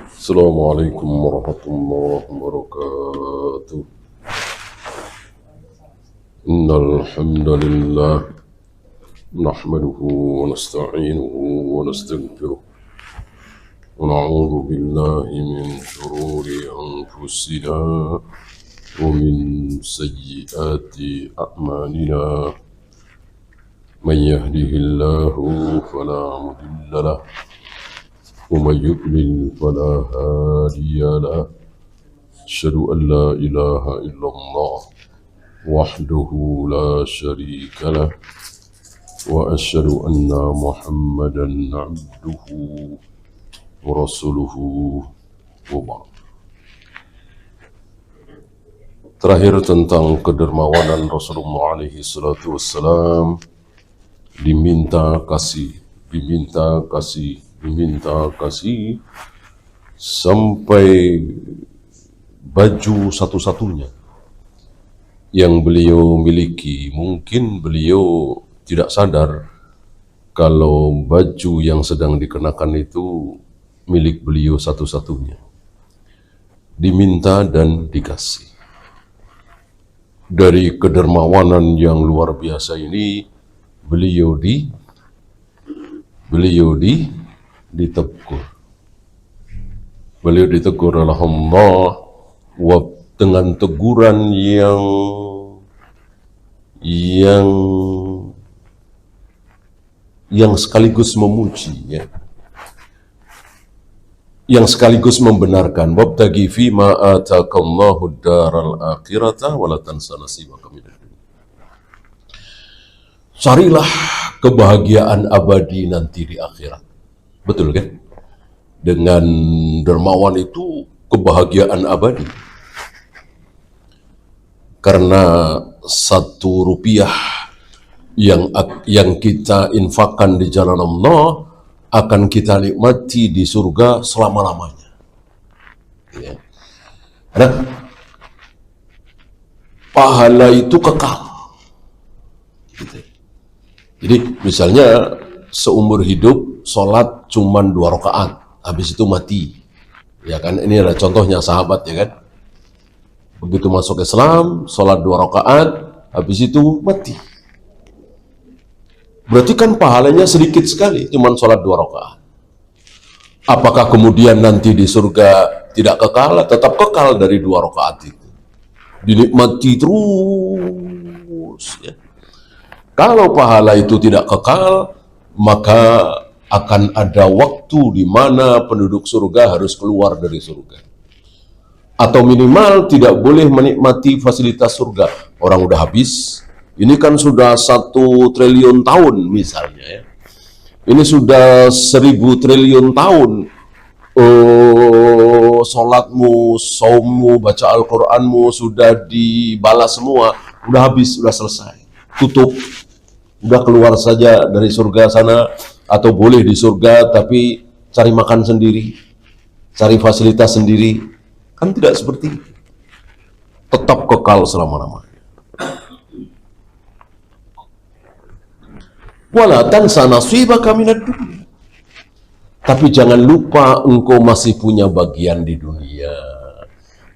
السلام عليكم ورحمة الله وبركاته. إن الحمد لله نحمده ونستعينه ونستغفره ونعوذ بالله من شرور أنفسنا ومن سيئات أعمالنا. من يهده الله فلا مضل له ومن يضلل فلا هادي له. أشهد أن لا إله إلا الله وحده لا شريك له وأشهد أن محمدا عبده ورسوله وبعد. Terakhir tentang kedermawanan Rasulullah alaihi salatu wassalam, diminta kasih sampai baju satu-satunya yang beliau miliki. Mungkin beliau tidak sadar kalau baju yang sedang dikenakan itu milik beliau satu-satunya. Diminta dan dikasih. Dari kedermawanan yang luar biasa ini, beliau ditegur. Beliau ditegur oleh Allah dengan teguran yang sekaligus memuji, ya. Yang sekaligus membenarkan, wabtaghi fima atakallahu daral akhirata wala tansa nasibaka minad dunya. Carilah kebahagiaan abadi nanti di akhirat. Betul kan? Dengan dermawan itu kebahagiaan abadi. Karena 1 rupiah yang kita infakkan di jalan Allah akan kita nikmati di surga selama-lamanya. Ya. Karena pahala itu kekal. Gitu. Jadi misalnya seumur hidup sholat cuma 2 rakaat, habis itu mati. Ya kan, ini adalah contohnya sahabat, ya kan. Begitu masuk Islam, sholat 2 rakaat, habis itu mati. Berarti kan pahalanya sedikit sekali, cuma sholat 2 rakaat. Apakah kemudian nanti di surga tidak kekal? Tetap kekal dari 2 rakaat itu. Dinikmati terus, ya. Kalau pahala itu tidak kekal, maka akan ada waktu di mana penduduk surga harus keluar dari surga. Atau minimal tidak boleh menikmati fasilitas surga. Orang udah habis, ini kan sudah 1 triliun tahun misalnya, ya. Ini sudah 1000 triliun tahun. Sholatmu, saummu, baca Al-Quranmu sudah dibalas semua. Udah habis, udah selesai. Tutup. Udah keluar saja dari surga sana, atau boleh di surga tapi cari makan sendiri, cari fasilitas sendiri. Kan tidak seperti itu. Tetap kekal selama-lamanya. Wala tansa nasibaka minad dunya. Tapi jangan lupa engkau masih punya bagian di dunia.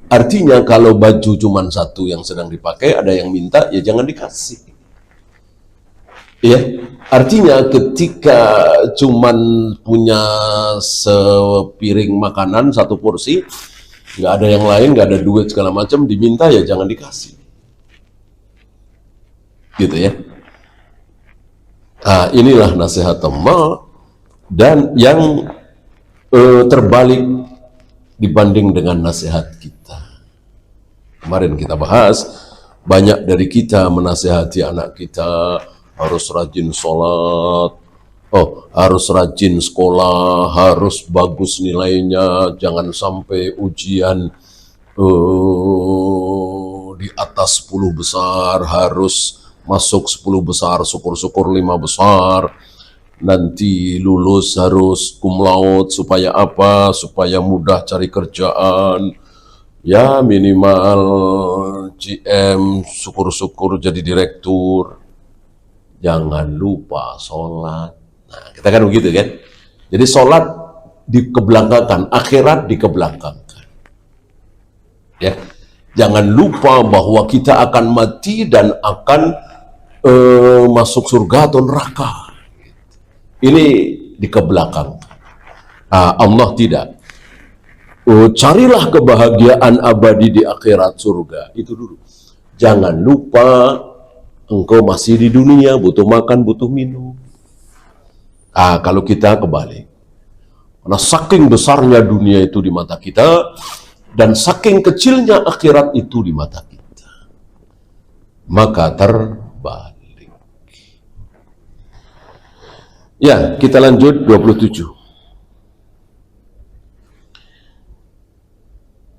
Artinya kalau baju cuma 1 yang sedang dipakai, ada yang minta, ya jangan dikasih. Ya, artinya ketika cuman punya sepiring makanan, 1 porsi, nggak ada yang lain, nggak ada duit segala macam, diminta, ya jangan dikasih. Gitu ya. Nah, inilah nasihat Allah, dan yang terbalik dibanding dengan nasihat kita. Kemarin kita bahas, banyak dari kita menasihati anak kita, harus rajin sholat, harus rajin sekolah, harus bagus nilainya, jangan sampai ujian di atas 10 besar, harus masuk 10 besar, syukur-syukur 5 besar, nanti lulus harus cum laude, supaya apa? Supaya mudah cari kerjaan, ya minimal GM, syukur-syukur jadi direktur. Jangan lupa sholat. Nah, kita kan begitu kan. Jadi sholat dikebelakangkan, akhirat dikebelakangkan. Ya, jangan lupa bahwa kita akan mati dan akan masuk surga atau neraka. Ini dikebelakangkan. Allah tidak. Carilah kebahagiaan abadi di akhirat surga. Itu dulu. Jangan lupa engkau masih di dunia, butuh makan, butuh minum. Kalau kita kebalik. Karena saking besarnya dunia itu di mata kita, dan saking kecilnya akhirat itu di mata kita, maka terbalik. Ya, kita lanjut 27.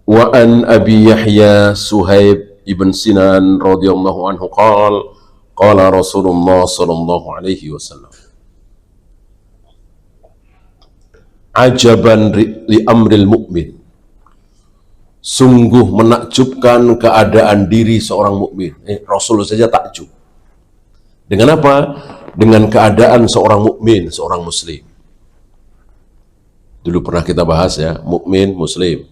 Wa an Abi Yahya Suhaib ibn Sinan radhiyallahu anhu qala Rasulullah sallallahu alaihi wasallam, ajaban li amril mu'min, sungguh menakjubkan keadaan diri seorang mukmin. Rasul saja takjub. Dengan apa? Dengan keadaan seorang mukmin, seorang muslim. Dulu pernah kita bahas ya, mukmin, muslim,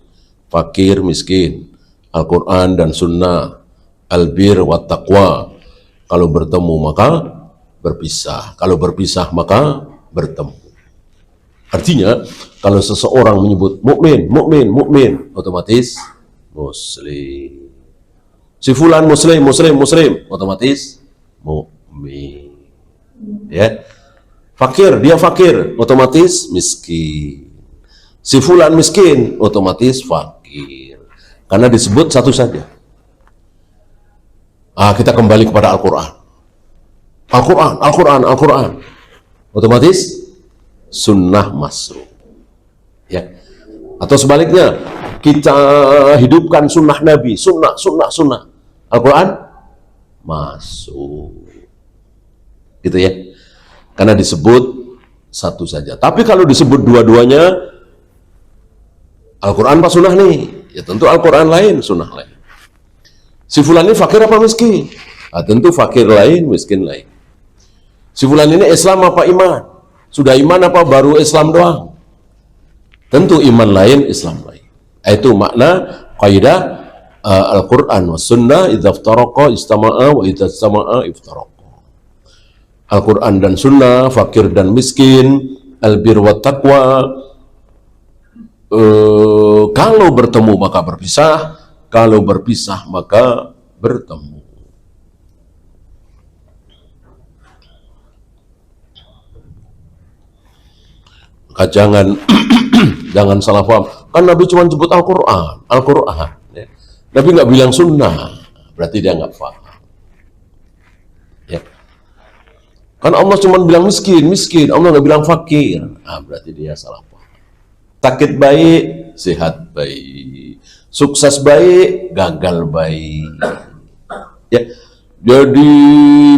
fakir, miskin, Al-Quran dan Sunnah, albir wa taqwa. Kalau bertemu maka berpisah, kalau berpisah maka bertemu. Artinya, kalau seseorang menyebut mukmin, mukmin, mukmin, otomatis muslim. Si fulan muslim, muslim, muslim, otomatis mukmin. Ya. Fakir, dia fakir, otomatis miskin. Si fulan miskin, otomatis fakir. Karena disebut satu saja. Kita kembali kepada Al-Quran. Al-Quran, Al-Quran, Al-Quran. Otomatis sunnah masuk. Ya. Atau sebaliknya, kita hidupkan sunnah Nabi, sunnah, sunnah, sunnah. Al-Quran masuk. Gitu ya. Karena disebut satu saja. Tapi kalau disebut dua-duanya, Al-Quran apa sunnah nih? Ya tentu Al-Quran lain, sunnah lain. Si fulan ini fakir apa miskin? Tentu fakir lain, miskin lain. Si fulan ini Islam apa iman? Sudah iman apa baru Islam doang? Tentu iman lain, Islam lain. Itu makna kaidah Al-Quran wa sunnah idza iftaraqa istama'a wa idza istama'a iftaraqa. Al-Quran dan sunnah, fakir dan miskin, albir wa taqwa. Kalau bertemu maka berpisah, kalau berpisah maka bertemu. Maka jangan salah paham. Kan Nabi cuma sebut Al-Quran, Al-Quran. Ya. Nabi nggak bilang sunnah, berarti dia nggak paham. Ya. Kan Allah cuma bilang miskin, miskin. Allah nggak bilang fakir. Berarti dia salah paham. Sakit baik, sehat baik. Sukses baik, gagal baik. Ya. Jadi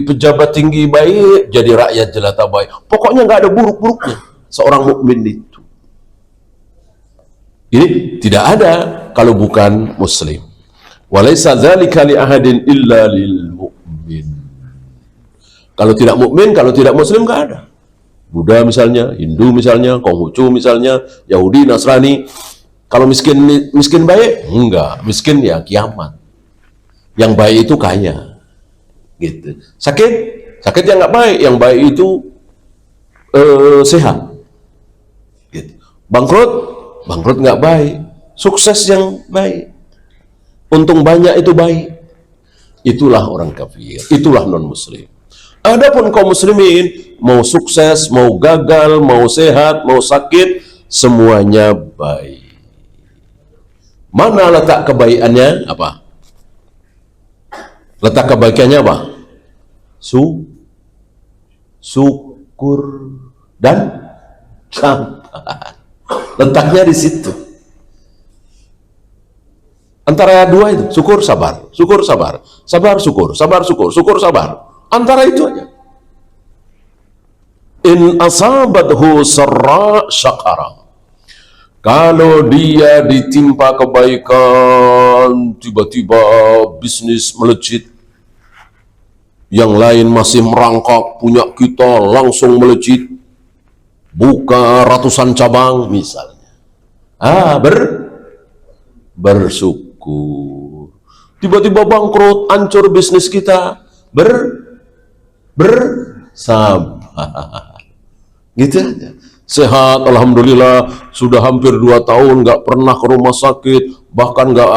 pejabat tinggi baik, jadi rakyat jelata baik. Pokoknya nggak ada buruk-buruknya seorang mukmin itu. Ini tidak ada kalau bukan muslim. Walaysa dzalika li ahadin illa lil mu'min. Kalau tidak mukmin, kalau tidak muslim nggak ada. Buddha misalnya, Hindu misalnya, Konghucu misalnya, Yahudi, Nasrani. Kalau miskin baik? Enggak, miskin ya kiamat. Yang baik itu kaya. Gitu. Sakit yang nggak baik, yang baik itu sehat. Gitu. Bangkrut nggak baik. Sukses yang baik. Untung banyak itu baik. Itulah orang kafir, itulah non-muslim. Adapun kaum muslimin, mau sukses, mau gagal, mau sehat, mau sakit, semuanya baik. Mana letak kebaikannya? Apa? Letak kebaikannya apa? Syukur dan sabar. Letaknya di situ. Antara dua itu, syukur sabar, syukur sabar, sabar syukur, sabar syukur, syukur sabar. Antara itu aja. In asabathu sarra syakara. Kalau dia ditimpa kebaikan, tiba-tiba bisnis melejit, yang lain masih merangkak, punya kita langsung melejit, buka ratusan cabang misalnya. Bersyukur. Tiba-tiba bangkrut, hancur bisnis kita, bersabar. Gitu aja. Sehat, alhamdulillah, sudah hampir 2 tahun nggak pernah ke rumah sakit, bahkan nggak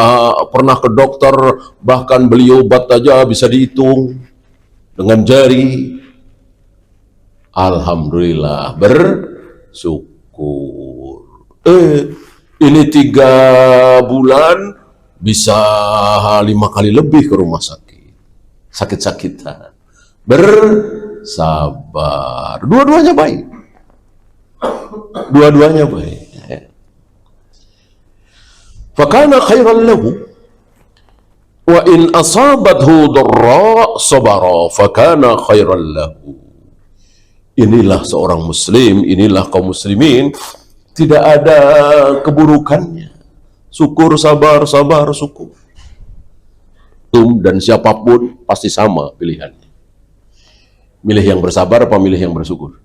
pernah ke dokter, bahkan beli obat aja bisa dihitung dengan jari. Alhamdulillah, bersyukur. Ini 3 bulan bisa 5 kali lebih ke rumah sakit, sakit-sakitan. Bersabar, dua-duanya baik. Dua-duanya baik. Fakana khairan lahu wa in asabathu dharra sabara fakana khairan lahu. Inilah seorang muslim, inilah kaum muslimin, tidak ada keburukannya. Syukur, sabar, sabar, syukur. Dan siapapun pasti sama pilihannya. Milih yang bersabar apa milih yang bersyukur?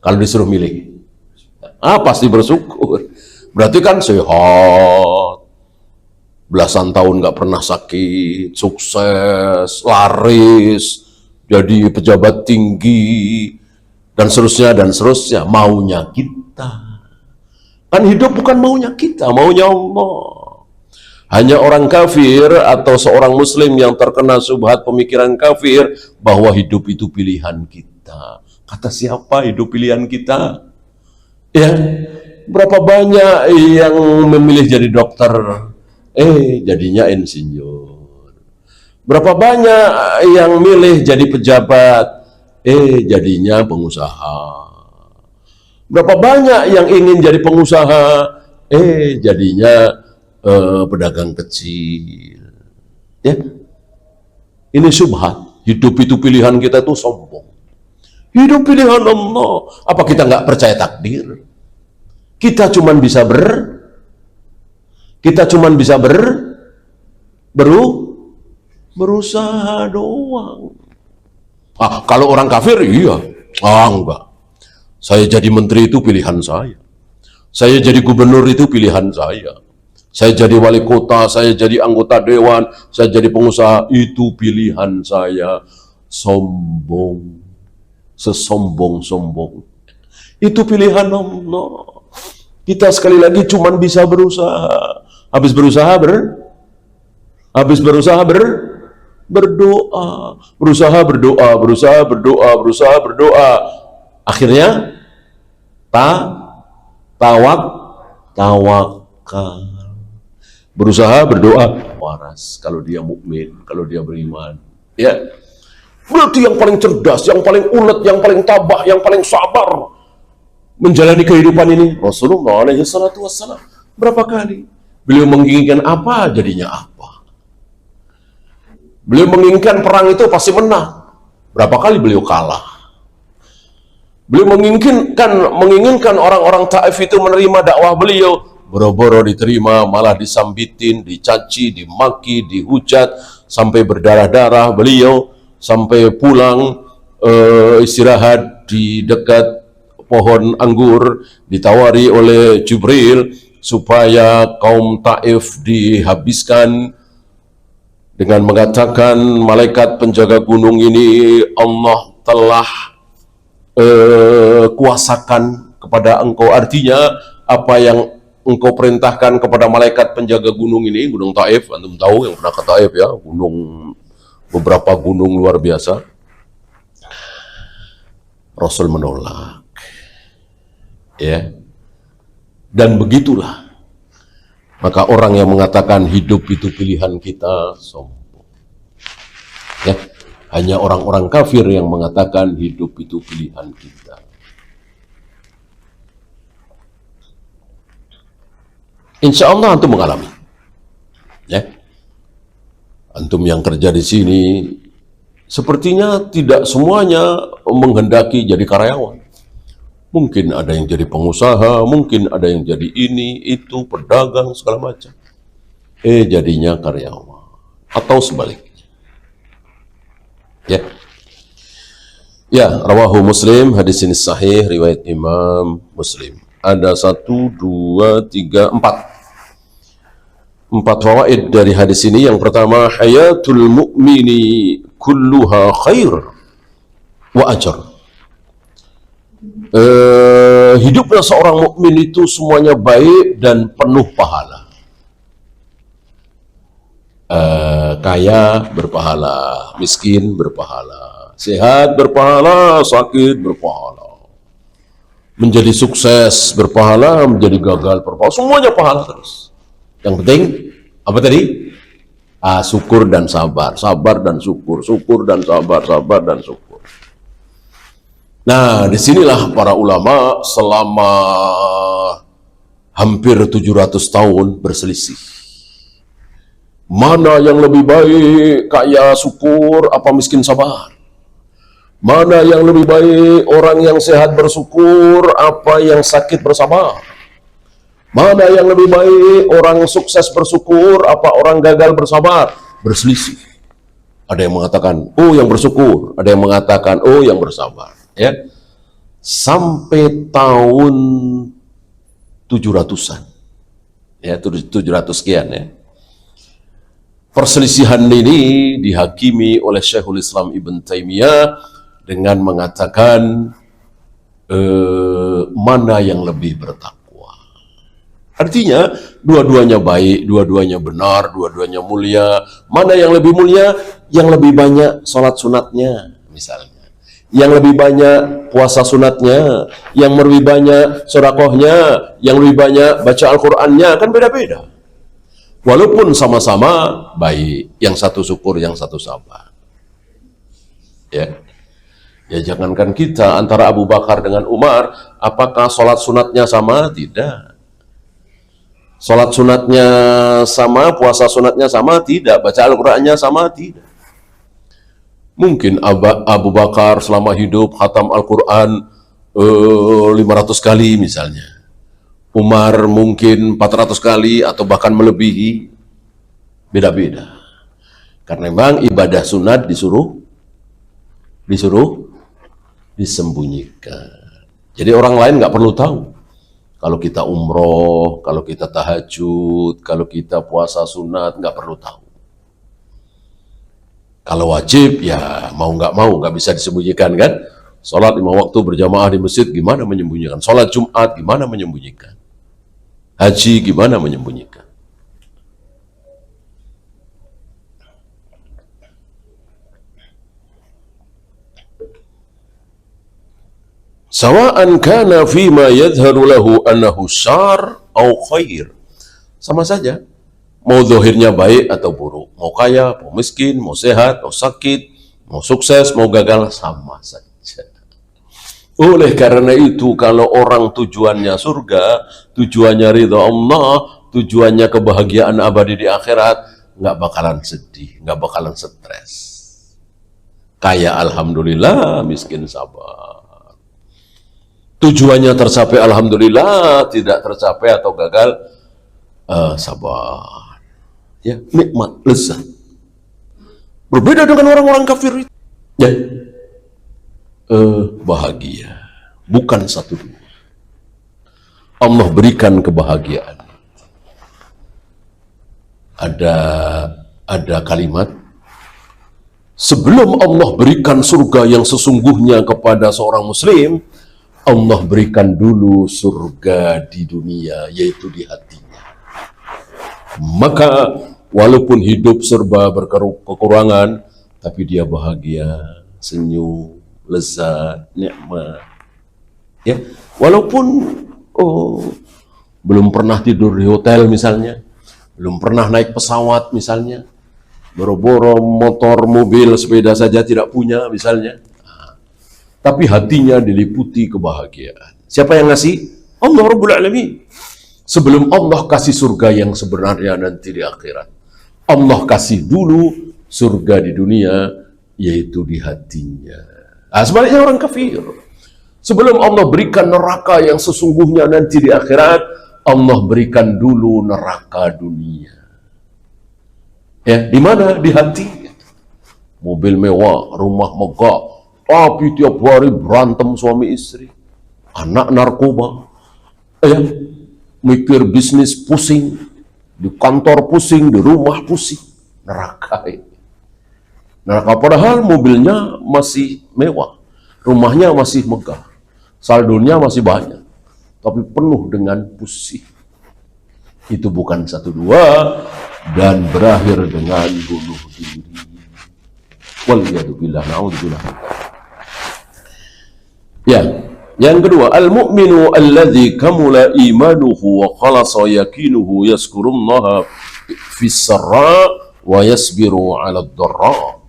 Kalau disuruh milih, pasti bersyukur. Berarti kan sehat, belasan tahun nggak pernah sakit, sukses, laris, jadi pejabat tinggi, dan seterusnya, maunya kita. Kan hidup bukan maunya kita, maunya Allah. Hanya orang kafir atau seorang muslim yang terkena syubhat pemikiran kafir bahwa hidup itu pilihan kita. Kata siapa hidup pilihan kita? Ya, berapa banyak yang memilih jadi dokter, jadinya insinyur. Berapa banyak yang milih jadi pejabat, jadinya pengusaha. Berapa banyak yang ingin jadi pengusaha, jadinya pedagang kecil. Ya, ini syubhat. Hidup itu pilihan kita itu sombong. Hidup pilihan Allah. Apa kita nggak percaya takdir? Kita cuman bisa berusaha doang. Kalau orang kafir, iya. Enggak. Saya jadi menteri itu pilihan saya. Saya jadi gubernur itu pilihan saya. Saya jadi wali kota, saya jadi anggota dewan, saya jadi pengusaha, itu pilihan saya. Sombong. Sesombong-sombong. Itu pilihan Allah. Kita sekali lagi cuman bisa berusaha. Habis berusaha berdoa. Berusaha berdoa. Akhirnya tawakal. Berusaha berdoa waras kalau dia mukmin, kalau dia beriman. Ya. Berarti yang paling cerdas, yang paling ulet, yang paling tabah, yang paling sabar menjalani kehidupan ini Rasulullah alaihi salatu wassalam. Berapa kali beliau menginginkan apa, jadinya apa. Beliau menginginkan perang itu pasti menang. Berapa kali beliau kalah. Beliau menginginkan orang-orang Taif itu menerima dakwah beliau, boro-boro diterima, malah disambitin, dicaci, dimaki, dihujat, sampai berdarah-darah beliau. Sampai pulang istirahat di dekat pohon anggur, ditawari oleh Jibril supaya kaum Taif dihabiskan dengan mengatakan, malaikat penjaga gunung ini Allah telah kuasakan kepada engkau. Artinya apa yang engkau perintahkan kepada malaikat penjaga gunung ini, gunung Taif, antum tahu yang pernah ke Taif ya, beberapa gunung luar biasa. Rasul menolak. Ya. Dan begitulah. Maka orang yang mengatakan hidup itu pilihan kita sombong. Ya. Hanya orang-orang kafir yang mengatakan hidup itu pilihan kita. Insya Allah antum mengalami. Ya. Antum yang kerja di sini, sepertinya tidak semuanya menghendaki jadi karyawan. Mungkin ada yang jadi pengusaha, mungkin ada yang jadi ini, itu, pedagang, segala macam. Jadinya karyawan. Atau sebaliknya. Ya. Ya, rawahu Muslim, hadis ini sahih, riwayat Imam Muslim. Ada 1, 2, 3, 4. 4 fawaid dari hadis ini. Yang pertama, hayatul mu'mini kulluha khair wa ajar. Hidupnya seorang mukmin itu semuanya baik dan penuh pahala. Kaya berpahala, miskin berpahala, sehat berpahala, sakit berpahala, menjadi sukses berpahala, menjadi gagal berpahala, semuanya pahala terus. Yang penting apa tadi? Syukur dan sabar, sabar dan syukur, syukur dan sabar, sabar dan syukur. Nah, disinilah para ulama selama hampir 700 tahun berselisih. Mana yang lebih baik, kaya syukur apa miskin sabar? Mana yang lebih baik, orang yang sehat bersyukur apa yang sakit bersabar? Mana yang lebih baik, orang sukses bersyukur apa orang gagal bersabar? Berselisih. Ada yang mengatakan, oh yang bersyukur, ada yang mengatakan, oh yang bersabar. Ya, sampai tahun 700-an, ya 700 sekian ya. Perselisihan ini dihakimi oleh Syekhul Islam Ibn Taimiyah dengan mengatakan mana yang lebih bertakwa. Artinya dua-duanya baik, dua-duanya benar, dua-duanya mulia. Mana yang lebih mulia? Yang lebih banyak sholat sunatnya misalnya. Yang lebih banyak puasa sunatnya, yang lebih banyak sedekahnya, yang lebih banyak baca Al-Qur'annya, kan beda-beda. Walaupun sama-sama baik, yang satu syukur, yang satu sabar. Ya, ya jangankan kita antara Abu Bakar dengan Umar, apakah sholat sunatnya sama? Tidak. Sholat sunatnya sama, puasa sunatnya sama? Tidak. Baca Al-Qur'annya sama? Tidak. Mungkin Abu Bakar selama hidup khatam Al-Quran 500 kali misalnya. Umar mungkin 400 kali atau bahkan melebihi. Beda-beda. Karena memang ibadah sunat disuruh disembunyikan. Jadi orang lain nggak perlu tahu. Kalau kita umroh, kalau kita tahajud, kalau kita puasa sunat, nggak perlu tahu. Kalau wajib, ya mau nggak bisa disembunyikan kan? Sholat 5 waktu berjamaah di masjid, gimana menyembunyikan? Sholat Jumat, gimana menyembunyikan? Haji, gimana menyembunyikan? Sawa'an kana fima yadharu lahu annahu syar au khair. Sama saja. Mau zahirnya baik atau buruk, mau kaya, mau miskin, mau sehat, mau sakit, mau sukses, mau gagal, sama saja. Oleh karena itu, kalau orang tujuannya surga, tujuannya ridha Allah, tujuannya kebahagiaan abadi di akhirat, nggak bakalan sedih, nggak bakalan stres. Kaya alhamdulillah, miskin sabar. Tujuannya tercapai alhamdulillah, tidak tercapai atau gagal, sabar. Ya, nikmat, lezat. Berbeda dengan orang-orang kafir itu. Ya, bahagia. Bukan satu dua. Allah berikan kebahagiaan. Ada kalimat, sebelum Allah berikan surga yang sesungguhnya kepada seorang muslim, Allah berikan dulu surga di dunia, yaitu di hatinya. Maka walaupun hidup serba berkekurangan, tapi dia bahagia, senyum, lezat, nikmat. Ya, walaupun belum pernah tidur di hotel misalnya, belum pernah naik pesawat misalnya, boro-boro motor, mobil, sepeda saja tidak punya misalnya, tapi hatinya diliputi kebahagiaan. Siapa yang ngasih? Allah Rabbul Alamin. Sebelum Allah kasih surga yang sebenarnya nanti di akhirat, Allah kasih dulu surga di dunia, yaitu di hatinya. Sebaliknya orang kafir, sebelum Allah berikan neraka yang sesungguhnya nanti di akhirat, Allah berikan dulu neraka dunia. Ya, di mana? Di hati. Mobil mewah, rumah megah, tapi tiap hari berantem suami istri, anak narkoba, mikir bisnis pusing, di kantor pusing, di rumah pusing, neraka ini. Neraka padahal mobilnya masih mewah, rumahnya masih megah, saldonya masih banyak, tapi penuh dengan pusing. Itu bukan satu dua dan berakhir dengan bunuh diri. Waliyadzubillah, na'udzubillah. Ya, yang kedua, al-mu'minu alladzi kamula imanuhu wa khalasa yakinuhu yazkurullaha fis sarra wa yasbiru 'ala ad-dharra.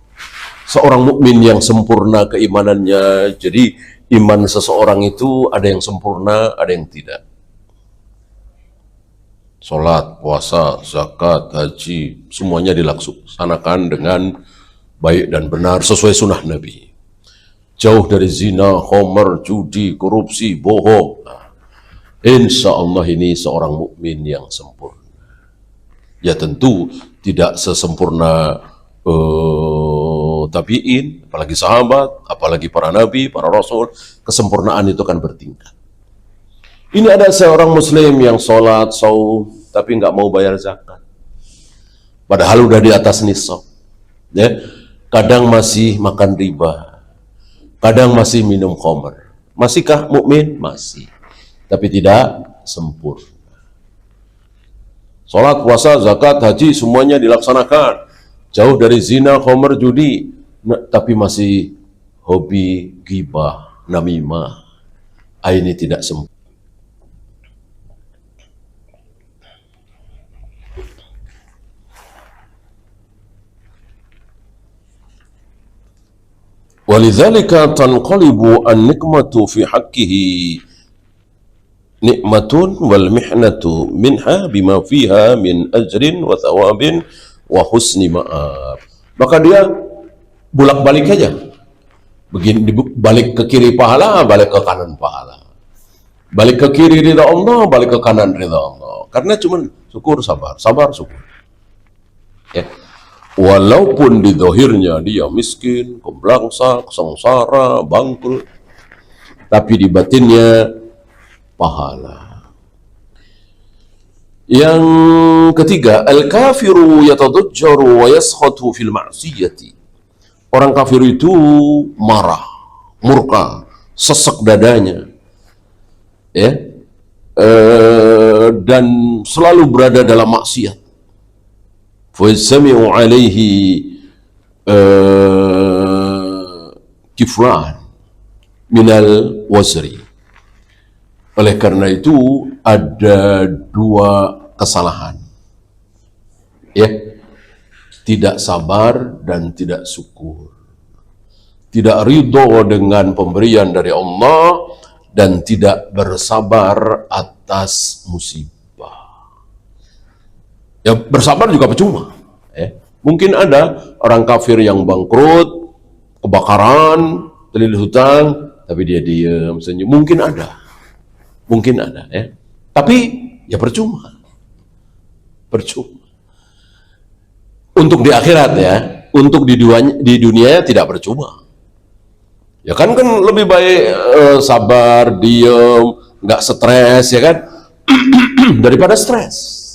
Seorang mukmin yang sempurna keimanannya. Jadi iman seseorang itu ada yang sempurna, ada yang tidak. Salat, puasa, zakat, haji, semuanya dilaksanakan dengan baik dan benar sesuai sunnah Nabi. Jauh dari zina, khamar, judi, korupsi, bohong. Insya Allah ini seorang mukmin yang sempurna. Ya tentu tidak sesempurna tabi'in, apalagi sahabat, apalagi para nabi, para rasul. Kesempurnaan itu kan bertingkat. Ini ada seorang muslim yang sholat, saum, tapi nggak mau bayar zakat. Padahal udah di atas nisab. Ya, kadang masih makan riba, kadang masih minum khamr. Masihkah mukmin? Masih. Tapi tidak sempurna. Salat, puasa, zakat, haji semuanya dilaksanakan. Jauh dari zina, khamr, judi, tapi masih hobi ghibah, namimah. Ini tidak sempurna. Walidzalika tanqalibu an-nikmatu fi haqqihi nikmatun wal mihnatu minha bima fiha min ajrin wa thawabin wa husni ma'ab. Maka dia bolak-balik aja. Begini, balik ke kiri pahala, balik ke kanan pahala. Balik ke kiri ridha Allah, balik ke kanan ridha Allah. Karena cuman syukur, sabar, sabar, syukur. Ya. Walaupun di zahirnya dia miskin, kebelangsak, sengsara, bangkrut, tapi di batinnya pahala. Yang ketiga, al-kafiru yatadajjaru wa yaskhatu fil ma'siyati. Orang kafir itu marah, murka, sesek dadanya, ya, dan selalu berada dalam maksiat. فَيَسْتَمِعُ عَلَيْهِ كِفْرَانِ مِنَ الْوَزْرِ. Oleh karena itu ada dua kesalahan, ya, tidak sabar dan tidak syukur, tidak ridho dengan pemberian dari Allah dan tidak bersabar atas musibah. Ya, bersabar juga percuma. Mungkin ada orang kafir yang bangkrut, kebakaran, terlilit hutang, tapi dia diam, senyum. Mungkin ada, ya. Tapi ya percuma. Untuk di akhirat ya, untuk di dunia tidak percuma. Ya kan lebih baik sabar, diam, nggak stres, ya kan, daripada stres.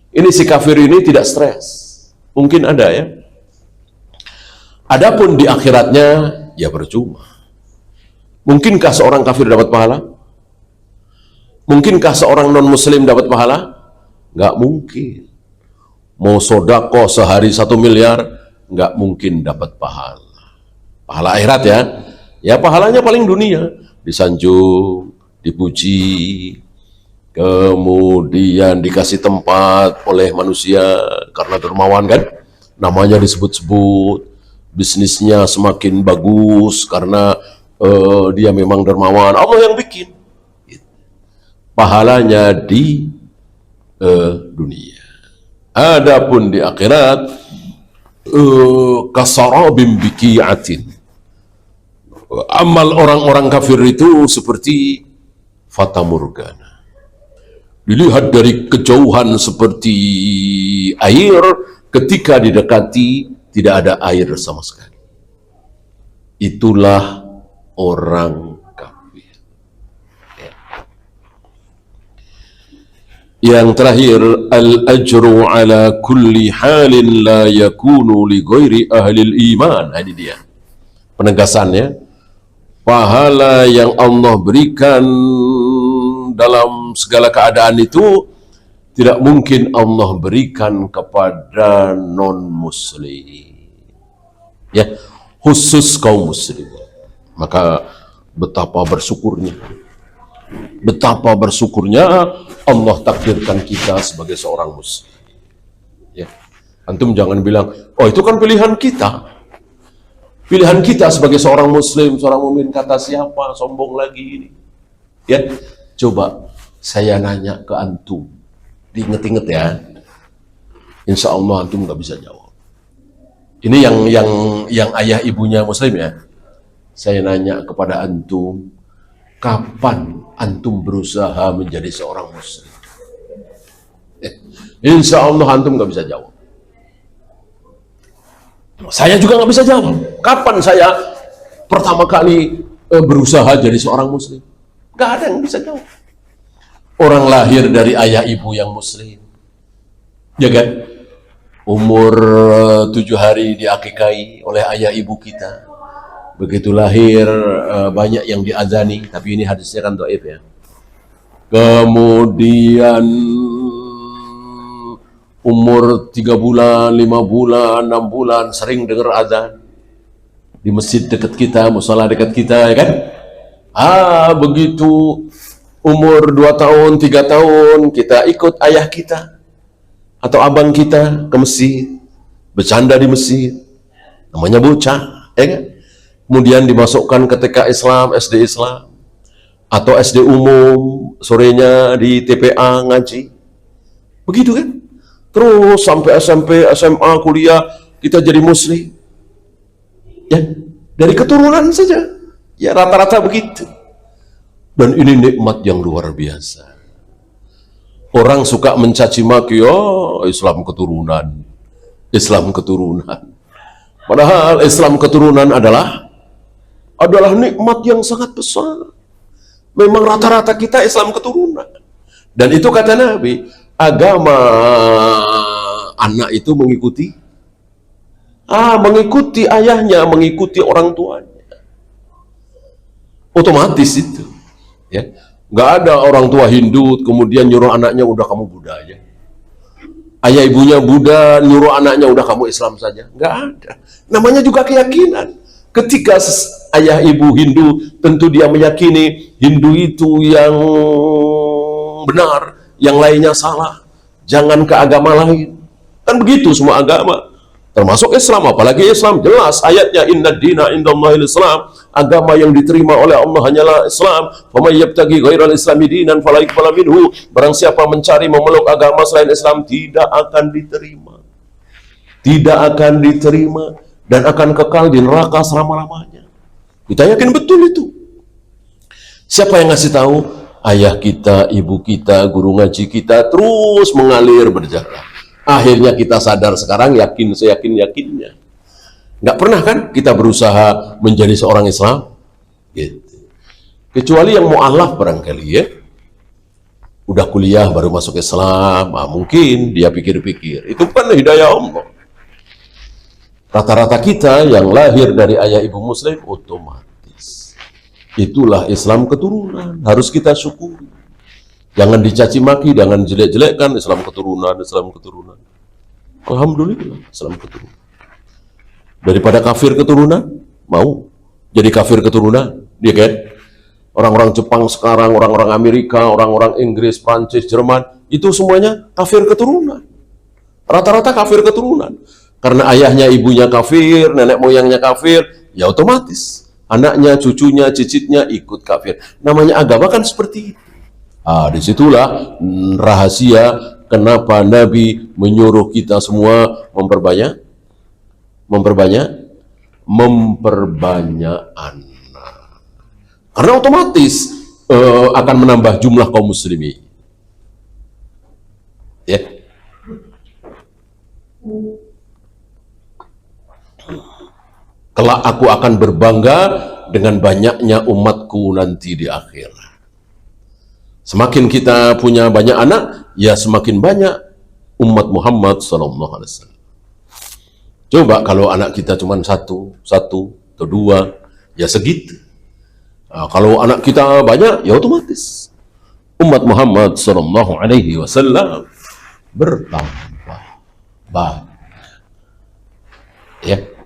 Ini si kafir ini tidak stres. Mungkin ada ya. Adapun di akhiratnya ya percuma. Mungkinkah seorang kafir dapat pahala? Mungkinkah seorang non muslim dapat pahala? Nggak mungkin. Mau sodako sehari 1 miliar, nggak mungkin dapat pahala. Pahala akhirat ya. Ya pahalanya paling dunia. Disanjung, dipuji, kemudian dikasih tempat oleh manusia karena dermawan kan, namanya disebut-sebut, bisnisnya semakin bagus karena dia memang dermawan, Allah yang bikin. Pahalanya di dunia. Adapun di akhirat kasarabim biqi'atin. Amal orang-orang kafir itu seperti fata morgana. Dilihat dari kejauhan seperti air, ketika didekati tidak ada air sama sekali. itulah orang kafir. Yang terakhir, al-ajru ala kulli halin la yakunu li ghairi ahli iman. Ini dia penegasannya. Pahala yang Allah berikan dalam segala keadaan itu tidak mungkin Allah berikan kepada non-muslim, ya, khusus kaum muslim. Maka betapa bersyukurnya Allah takdirkan kita sebagai seorang muslim, ya. Antum jangan bilang, oh itu kan pilihan kita sebagai seorang muslim, seorang mukmin. Kata siapa? Sombong lagi ini, ya. Coba saya nanya ke antum, diinget-inget ya, insya Allah antum nggak bisa jawab. Ini yang ayah ibunya muslim ya. Saya nanya kepada antum, kapan antum berusaha menjadi seorang muslim? Insya Allah antum nggak bisa jawab. Saya juga nggak bisa jawab. Kapan saya pertama kali berusaha jadi seorang muslim? Nggak ada yang bisa jawab. Orang lahir dari ayah ibu yang muslim, ya kan? Umur 7 hari diakikai oleh ayah ibu kita. Begitu lahir banyak yang diazani, tapi ini hadisnya kan dhaif ya. Kemudian umur 3 bulan, 5 bulan, 6 bulan sering dengar azan di masjid dekat kita, musala dekat kita, ya kan? Begitu umur 2 tahun, 3 tahun kita ikut ayah kita atau abang kita ke masjid, bercanda di masjid, namanya bocah, ya kan? Kemudian dimasukkan ke TK Islam, SD Islam, atau SD umum, sorenya di TPA ngaji, begitu kan? Terus sampai SMP, SMA, kuliah, kita jadi muslim, ya, dari keturunan saja, ya rata-rata begitu. Dan ini nikmat yang luar biasa. Orang suka mencaci maki, oh Islam keturunan. Padahal Islam keturunan adalah nikmat yang sangat besar. Memang rata-rata kita Islam keturunan. Dan itu kata Nabi, agama anak itu mengikuti ayahnya, mengikuti orang tuanya. Otomatis itu, ya. Nggak ada orang tua Hindu kemudian nyuruh anaknya udah kamu Buddha aja. Ayah ibunya Buddha nyuruh anaknya udah kamu Islam saja. Nggak ada. Namanya juga keyakinan. Ketika ayah ibu Hindu, tentu dia meyakini Hindu itu yang benar, yang lainnya salah. Jangan ke agama lain. Kan begitu semua agama. Termasuk Islam, apalagi Islam jelas ayatnya, inna dina indallahil Islam, agama yang diterima oleh Allah hanyalah Islam. Wa may yabtaghi ghairal islami dinan fala yuqbala minhu. Barang siapa mencari memeluk agama selain Islam tidak akan diterima dan akan kekal di neraka selama-lamanya. Kita yakin betul itu. Siapa yang ngasih tahu? Ayah kita, ibu kita, guru ngaji kita terus mengalir berjalan. Akhirnya kita sadar sekarang, yakin seyakin-yakinnya. Nggak pernah kan kita berusaha menjadi seorang Islam? Gitu. Kecuali yang mu'alaf barangkali ya. Udah kuliah baru masuk Islam, mungkin dia pikir-pikir. Itu kan hidayah Allah. Rata-rata kita yang lahir dari ayah ibu muslim, otomatis. Itulah Islam keturunan. Harus kita syukuri. Jangan dicaci maki, jangan jelek-jelekkan Islam keturunan. Alhamdulillah, Islam keturunan. Daripada kafir keturunan, mau jadi kafir keturunan, dia kan? Orang-orang Jepang sekarang, orang-orang Amerika, orang-orang Inggris, Prancis, Jerman, itu semuanya kafir keturunan. Rata-rata kafir keturunan. Karena ayahnya, ibunya kafir, nenek moyangnya kafir, ya otomatis anaknya, cucunya, cicitnya ikut kafir. Namanya agama kan seperti itu. Disitulah rahasia kenapa Nabi menyuruh kita semua memperbanyak anak. Karena otomatis akan menambah jumlah kaum muslimin. Ya. Kelak aku akan berbangga dengan banyaknya umatku nanti di akhir. Semakin kita punya banyak anak, ya semakin banyak umat Muhammad Sallallahu Alaihi Wasallam. Coba kalau anak kita cuma satu atau dua, ya segitu. Nah, kalau anak kita banyak, ya otomatis umat Muhammad Sallallahu Alaihi Wasallam bertambah banyak. Ya.